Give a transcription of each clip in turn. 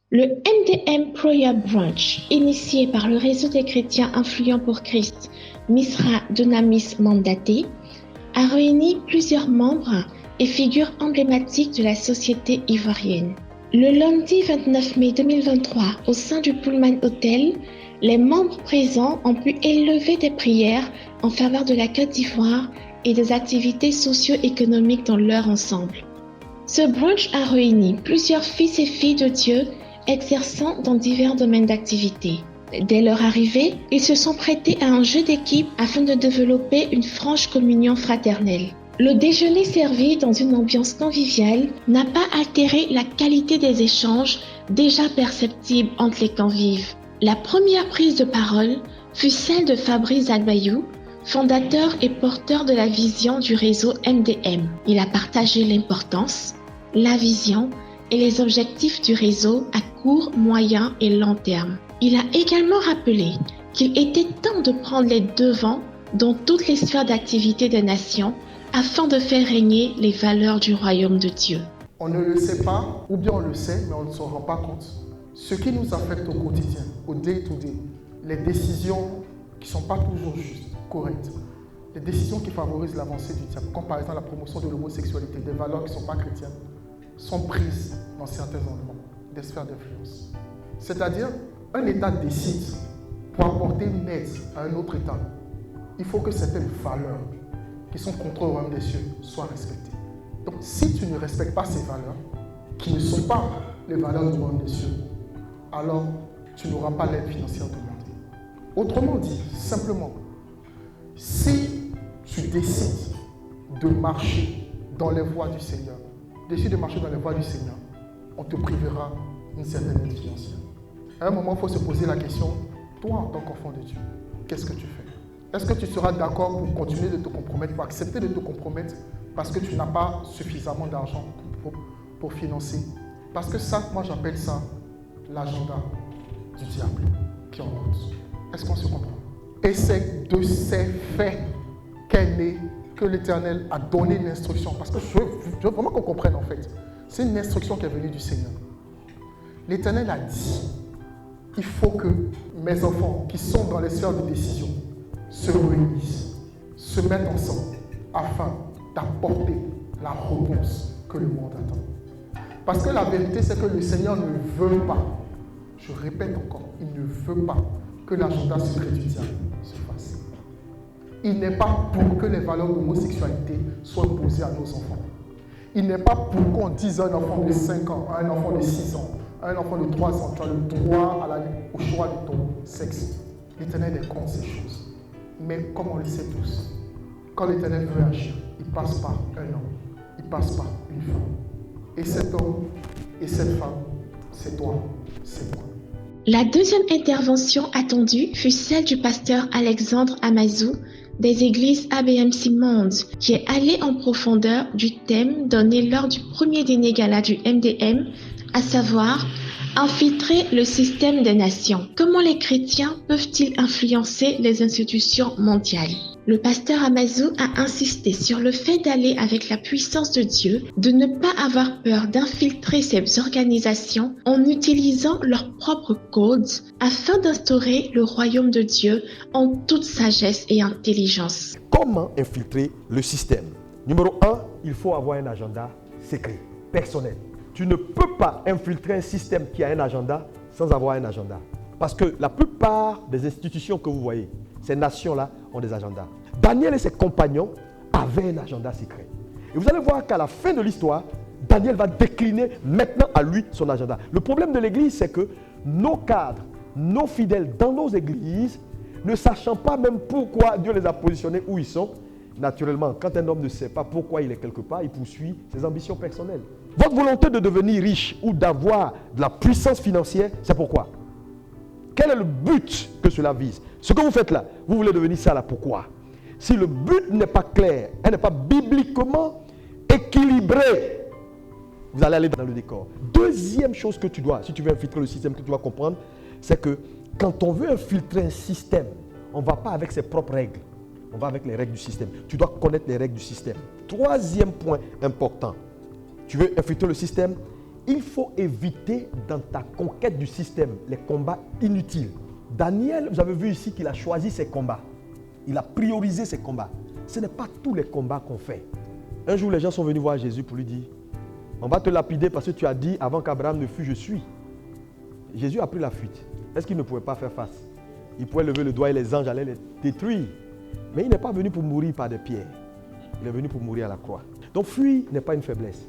Le MDM Prayer Branch, initié par le réseau des chrétiens influents pour Christ, Misra Dunamis Mandaté, a réuni plusieurs membres et figures emblématiques de la société ivoirienne. Le lundi 29 mai 2023, au sein du Pullman Hotel, les membres présents ont pu élever des prières en faveur de la Côte d'Ivoire et des activités socio-économiques dans leur ensemble. Ce brunch a réuni plusieurs fils et filles de Dieu exerçant dans divers domaines d'activité. Dès leur arrivée, ils se sont prêtés à un jeu d'équipe afin de développer une franche communion fraternelle. Le déjeuner servi dans une ambiance conviviale n'a pas altéré la qualité des échanges déjà perceptibles entre les convives. La première prise de parole fut celle de Fabrice Agbayou, fondateur et porteur de la vision du réseau MDM. Il a partagé l'importance, la vision et les objectifs du réseau à court, moyen et long terme. Il a également rappelé qu'il était temps de prendre les devants dans toutes les sphères d'activité des nations afin de faire régner les valeurs du royaume de Dieu. On ne le sait pas, ou bien on le sait, mais on ne s'en rend pas compte. Ce qui nous affecte au quotidien, au day-to-day, les décisions qui ne sont pas toujours justes, correctes, les décisions qui favorisent l'avancée du diable, comme par exemple la promotion de l'homosexualité, des valeurs qui ne sont pas chrétiennes, sont prises dans certains endroits, des sphères d'influence. C'est-à-dire, un État décide pour apporter une aide à un autre État. Il faut que certaines valeurs qui sont contre le royaume des cieux soient respectées. Donc, si tu ne respectes pas ces valeurs, qui ne sont pas les valeurs du royaume des cieux, alors tu n'auras pas l'aide financière demandée. Autrement dit, simplement, si tu décides de marcher dans les voies du Seigneur, on te privera d'une certaine aide financière. À un moment, il faut se poser la question, toi en tant qu'enfant de Dieu, qu'est-ce que tu fais? Est-ce que tu seras d'accord pour continuer de te compromettre, pour accepter de te compromettre parce que tu n'as pas suffisamment d'argent pour financer? Parce que ça, moi j'appelle ça l'agenda du diable qui est en route. Est-ce qu'on se comprend? Et c'est de ces faits qu'est né, que l'Éternel a donné l'instruction. Parce que je veux vraiment qu'on comprenne en fait. C'est une instruction qui est venue du Seigneur. L'Éternel a dit, il faut que mes enfants qui sont dans les sphères de décision se réunissent, se mettent ensemble afin d'apporter la réponse que le monde attend. Parce que la vérité, c'est que le Seigneur ne veut pas, je répète encore, il ne veut pas que l'agenda secret du diable se fasse. Il n'est pas pour que les valeurs d'homosexualité soient posées à nos enfants. Il n'est pas pour qu'on dise à un enfant de 5 ans, à un enfant de 6 ans, à un enfant de 3 ans, tu as le droit au choix de ton sexe. L'Éternel est contre ces choses. Mais comme on le sait tous, quand l'Éternel veut agir, il passe par un homme, il passe par une femme. Et cet homme et cette femme, c'est toi, c'est moi. La deuxième intervention attendue fut celle du pasteur Alexandre Amazou des églises ABMC Monde, qui est allé en profondeur du thème donné lors du premier dîner gala du MDM, à savoir infiltrer le système des nations. Comment les chrétiens peuvent-ils influencer les institutions mondiales? Le pasteur Amazou a insisté sur le fait d'aller avec la puissance de Dieu, de ne pas avoir peur d'infiltrer ces organisations en utilisant leurs propres codes afin d'instaurer le royaume de Dieu en toute sagesse et intelligence. Comment infiltrer le système? Numéro 1, il faut avoir un agenda secret, personnel. Tu ne peux pas infiltrer un système qui a un agenda sans avoir un agenda. Parce que la plupart des institutions que vous voyez, ces nations-là ont des agendas. Daniel et ses compagnons avaient un agenda secret. Et vous allez voir qu'à la fin de l'histoire, Daniel va décliner maintenant à lui son agenda. Le problème de l'église, c'est que nos cadres, nos fidèles dans nos églises, ne sachant pas même pourquoi Dieu les a positionnés où ils sont, naturellement, quand un homme ne sait pas pourquoi il est quelque part, il poursuit ses ambitions personnelles. Votre volonté de devenir riche ou d'avoir de la puissance financière, c'est pourquoi? Quel est le but que cela vise? Ce que vous faites là, vous voulez devenir ça là, pourquoi? Si le but n'est pas clair, elle n'est pas bibliquement équilibré, vous allez aller dans le décor. Deuxième chose que tu dois, si tu veux infiltrer le système, que tu dois comprendre, c'est que quand on veut infiltrer un système, on ne va pas avec ses propres règles, on va avec les règles du système. Tu dois connaître les règles du système. Troisième point important, tu veux infiltrer le système, il faut éviter dans ta conquête du système les combats inutiles. Daniel, vous avez vu ici qu'il a choisi ses combats. Il a priorisé ses combats. Ce n'est pas tous les combats qu'on fait. Un jour, les gens sont venus voir Jésus pour lui dire, on va te lapider parce que tu as dit, avant qu'Abraham ne fût, je suis. Jésus a pris la fuite. Est-ce qu'il ne pouvait pas faire face? Il pouvait lever le doigt et les anges allaient les détruire. Mais il n'est pas venu pour mourir par des pierres. Il est venu pour mourir à la croix. Donc fuir n'est pas une faiblesse.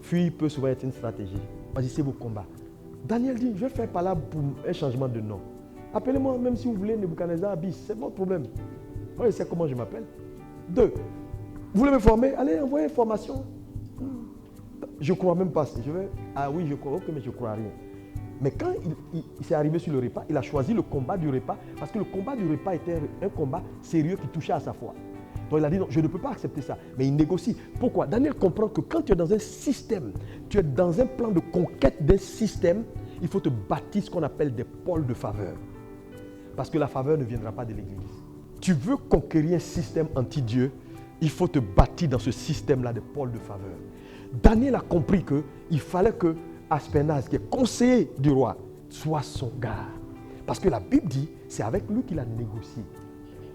Fuir peut souvent être une stratégie. Choisissez vos combats. Daniel dit, je vais faire par là pour un changement de nom. Appelez-moi même si vous voulez Nebuchadnezzar Abyss. C'est votre problème. Moi, je sais comment je m'appelle. 2. Vous voulez me former? Allez, envoyez une formation. Je ne crois même pas. Ah oui, je crois. Ok, mais je ne crois à rien. Mais quand il s'est arrivé sur le repas, il a choisi le combat du repas parce que le combat du repas était un combat sérieux qui touchait à sa foi. Donc il a dit non, je ne peux pas accepter ça. Mais il négocie. Pourquoi? Daniel comprend que quand tu es dans un système, tu es dans un plan de conquête d'un système, il faut te bâtir ce qu'on appelle des pôles de faveur. Parce que la faveur ne viendra pas de l'Église. Tu veux conquérir un système anti-Dieu, il faut te bâtir dans ce système-là de pôles de faveur. Daniel a compris qu'il fallait que Aspenaz, qui est conseiller du roi, soit son gars. Parce que la Bible dit, c'est avec lui qu'il a négocié.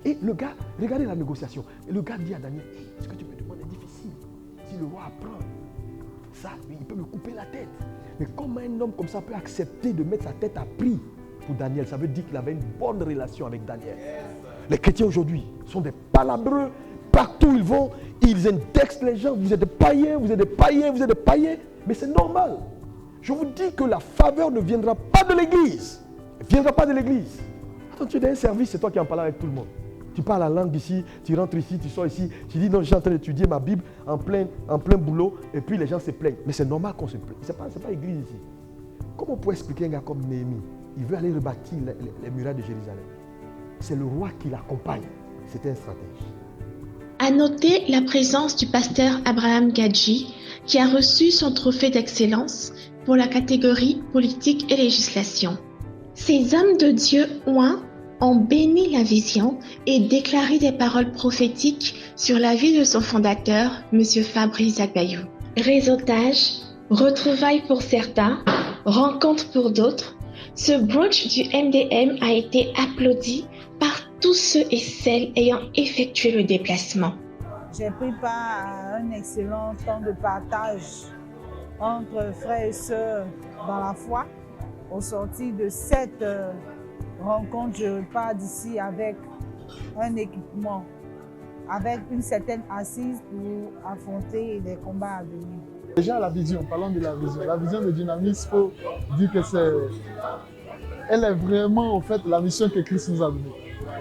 Et le gars, regardez la négociation. Et le gars dit à Daniel, hey, ce que tu me demandes est difficile. Si le roi apprend ça, il peut me couper la tête. Mais comment un homme comme ça peut accepter de mettre sa tête à prix pour Daniel? Ça veut dire qu'il avait une bonne relation avec Daniel. Les chrétiens aujourd'hui sont des palabreux. Partout où ils vont, ils indexent les gens. Vous êtes des païens, vous êtes des païens, vous êtes des païens. Mais c'est normal. Je vous dis que la faveur ne viendra pas de l'Église. Elle ne viendra pas de l'Église. Attends, tu es dans un service, c'est toi qui en parles avec tout le monde. Tu parles la langue ici, tu rentres ici, tu sors ici. Tu dis non, je suis en train d'étudier ma Bible en plein boulot. Et puis les gens se plaignent. Mais c'est normal qu'on se plaigne. Ce n'est pas l'Église ici. Comment on peut expliquer un gars comme Néhémie? Il veut aller rebâtir les murailles de Jérusalem. C'est le roi qui l'accompagne. C'était un stratège. À noter la présence du pasteur Abraham Gadji, qui a reçu son trophée d'excellence pour la catégorie politique et législation. Ces hommes de Dieu ont béni la vision et déclaré des paroles prophétiques sur la vie de son fondateur, M. Fabrice Agbayou. Réseautage, retrouvailles pour certains, rencontres pour d'autres, ce brunch du MDM a été applaudi par tous ceux et celles ayant effectué le déplacement. J'ai pris part à un excellent temps de partage entre frères et sœurs dans la foi. Au sortir de cette rencontre, je repars d'ici avec un équipement, avec une certaine assise pour affronter les combats à venir. Déjà la vision, parlons de la vision. La vision de Dynamis, il faut dire que elle est vraiment en fait la mission que Christ nous a donnée.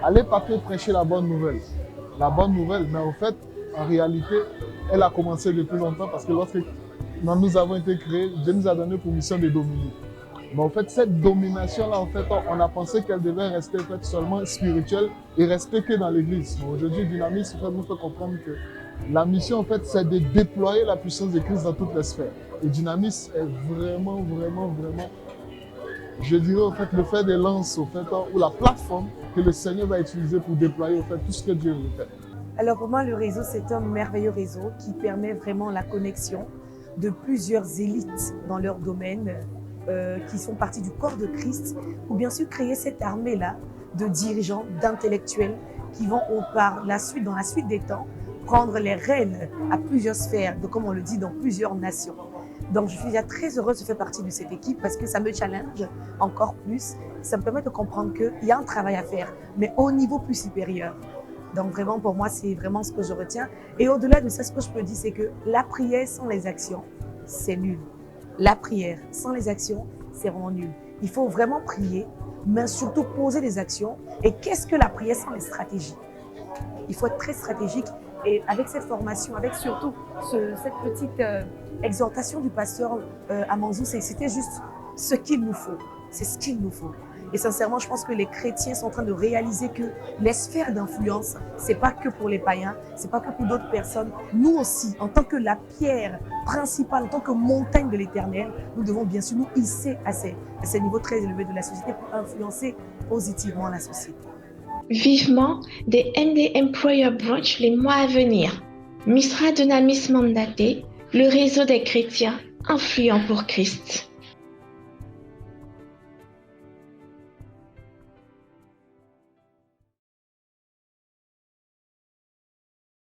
Aller partout prêcher la bonne nouvelle. La bonne nouvelle, mais en fait, en réalité, elle a commencé depuis longtemps parce que lorsque nous avons été créés, Dieu nous a donné pour mission de dominer. Mais en fait, cette domination-là, en fait, on a pensé qu'elle devait rester en fait, seulement spirituelle et rester que dans l'église. Mais aujourd'hui, Dynamis nous fait comprendre que la mission, en fait, c'est de déployer la puissance de Christ dans toutes les sphères. Et Dynamis est vraiment, je dirais, en fait, le fer de lance, en fait, ou la plateforme que le Seigneur va utiliser pour déployer, en fait, tout ce que Dieu veut faire. Alors pour moi, le réseau, c'est un merveilleux réseau qui permet vraiment la connexion de plusieurs élites dans leur domaine, qui sont partis du corps de Christ, pour bien sûr créer cette armée-là de dirigeants, d'intellectuels qui vont dans la suite des temps, prendre les rênes à plusieurs sphères, comme on le dit, dans plusieurs nations. Donc je suis déjà très heureuse de faire partie de cette équipe parce que ça me challenge encore plus. Ça me permet de comprendre qu'il y a un travail à faire, mais au niveau plus supérieur. Donc vraiment, pour moi, c'est vraiment ce que je retiens. Et au-delà de ça, ce que je peux dire, c'est que la prière sans les actions, c'est nul. La prière sans les actions, c'est vraiment nul. Il faut vraiment prier, mais surtout poser des actions. Et qu'est-ce que la prière sans les stratégies? Il faut être très stratégique. Et avec cette formation, avec surtout cette petite exhortation du pasteur Amanzou, c'était juste ce qu'il nous faut. C'est ce qu'il nous faut. Et sincèrement, je pense que les chrétiens sont en train de réaliser que les sphères d'influence, c'est pas que pour les païens, c'est pas que pour d'autres personnes. Nous aussi, en tant que la pierre principale, en tant que montagne de l'Éternel, nous devons bien sûr nous hisser à ces niveaux très élevés de la société pour influencer positivement la société. Vivement des MDM Prayer Brunch les mois à venir. Misra Dunamis mandaté, le réseau des chrétiens influents pour Christ.